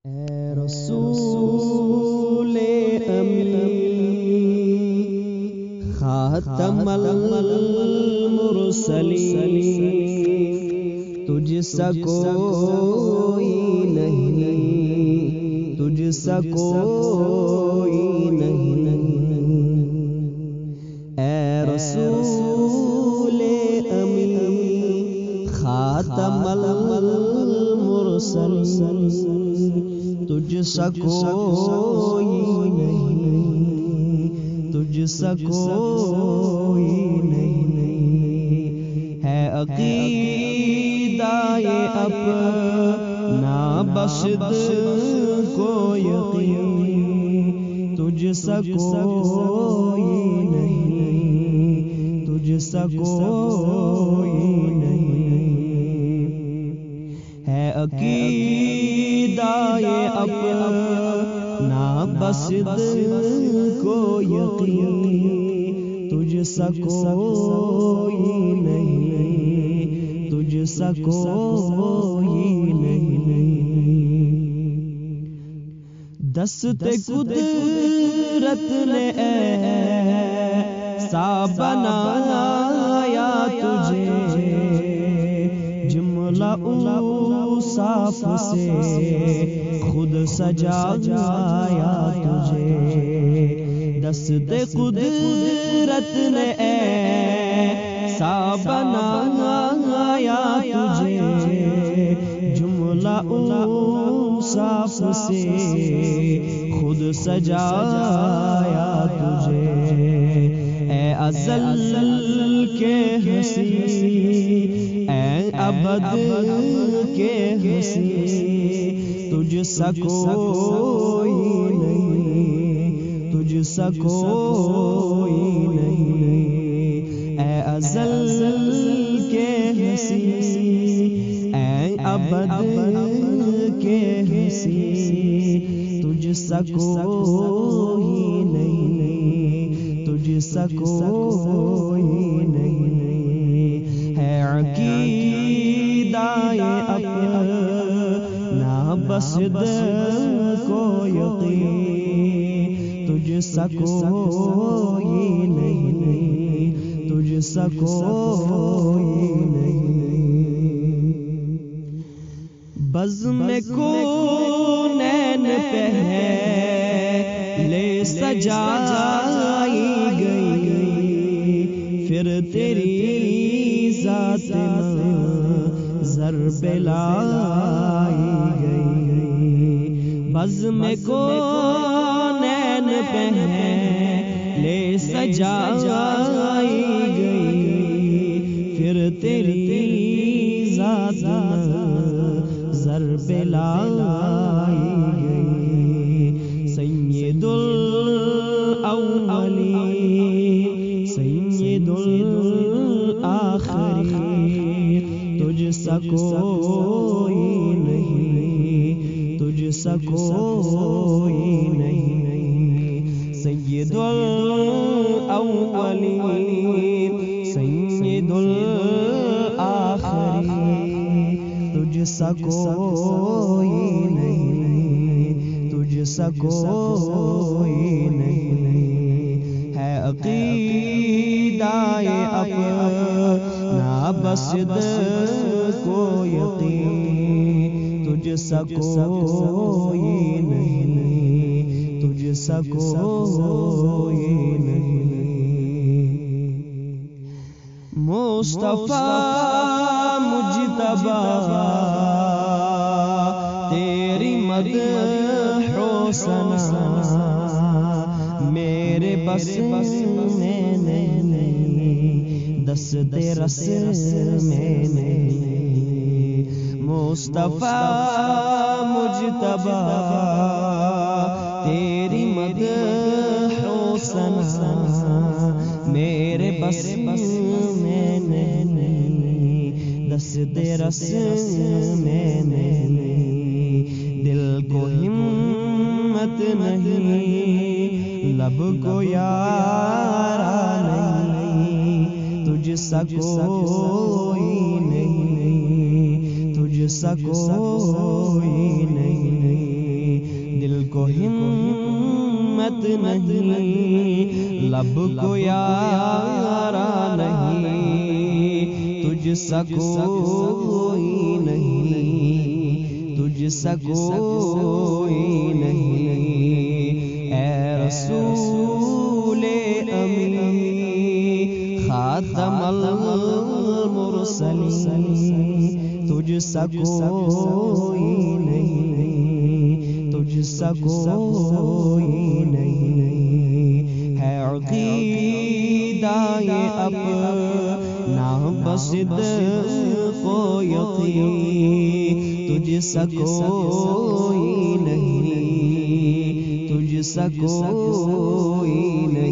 اے رسول امین خاتم المرسلین، تجھ سا کوئی نہیں، تجھ سا کوئی نہیں۔ اے رسول امین خاتم المرسلین، تجھ سا کوئی نہیں، تجھ سا کوئی نہیں۔ ہے عقیدہ یہ اپنا بس دل کو یقین، تجھ سا کوئی نہیں، تجھ سا کوئی نہیں۔ ہے عقیدہ یہ اپنا بس دل کو یقین، تجھ سا کوئی نہیں، تجھ سا کوئی نہیں۔ دست قدرت نے ایسا بنایا تجھے، جملہ اوصاف سے خود سجایا تجھے۔ دست قدرت نے ایسا بنایا تجھے، جملہ اوصاف سے خود سجایا تجھے۔ اے ازل کے ہنسی، اے ابد کے ہنسی، تجھ سا کوئی نہیں، تجھ سا کوئی نہیں۔ اے ازل کے ہنسی، اے ابد کے ہنسی، تجھ سا کوئی نہیں، تجھ سا کوئی نہیں۔ ہے عقیدہ یہ اپنا بس دل کو یقین، تجھ سا کوئی نہیں، تجھ سا کوئی نہیں۔ بزم کونین پہلے سجائی گئی، پھر تیری ذات منظر پہ لائی گئی۔ بزم کونین پہلے سجائی گئی، پھر تیری ذات منظر پہ لائی گئی۔ سید الاولین سید الاخرین، تجھ سا کوئی نہیں، تجھ سا کوئی نہیں۔ سید الاولین سید الاخرین، تجھ سا کوئی نہیں، تجھ سا کوئی نہیں۔ ہے عقیدہ یہ اپنا بس دل کو یقین، تجھ سا کوئی نہیں، تجھ سا کوئی نہیں۔ مصطفیٰ مجتبیٰ تیری مدح و ثنا میرے بس میں نہیں، دست رس میں نہیں۔ مصطفیٰ مجتبیٰ تیری مدح و ثنا میرے بس میں نہیں، دست رس میں نہیں۔ دل کو ہمت نہیں، لب کو یارا نہیں، تجھ سا کوئی نہیں، تجھ سا کوئی نہیں۔ نہیں، لب کو یارا نہیں، تجھ سا کوئی نہیں، تجھ سا کوئی نہیں، اے رسول امی خاتم المرسلین، تجھ سا کوئی نہیں، تجھ سا کوئی نہیں، ہے عقیدہ یہ اپنا بصدق و یقین، تجھ سا کوئی نہیں، تجھ سا کوئی نہیں۔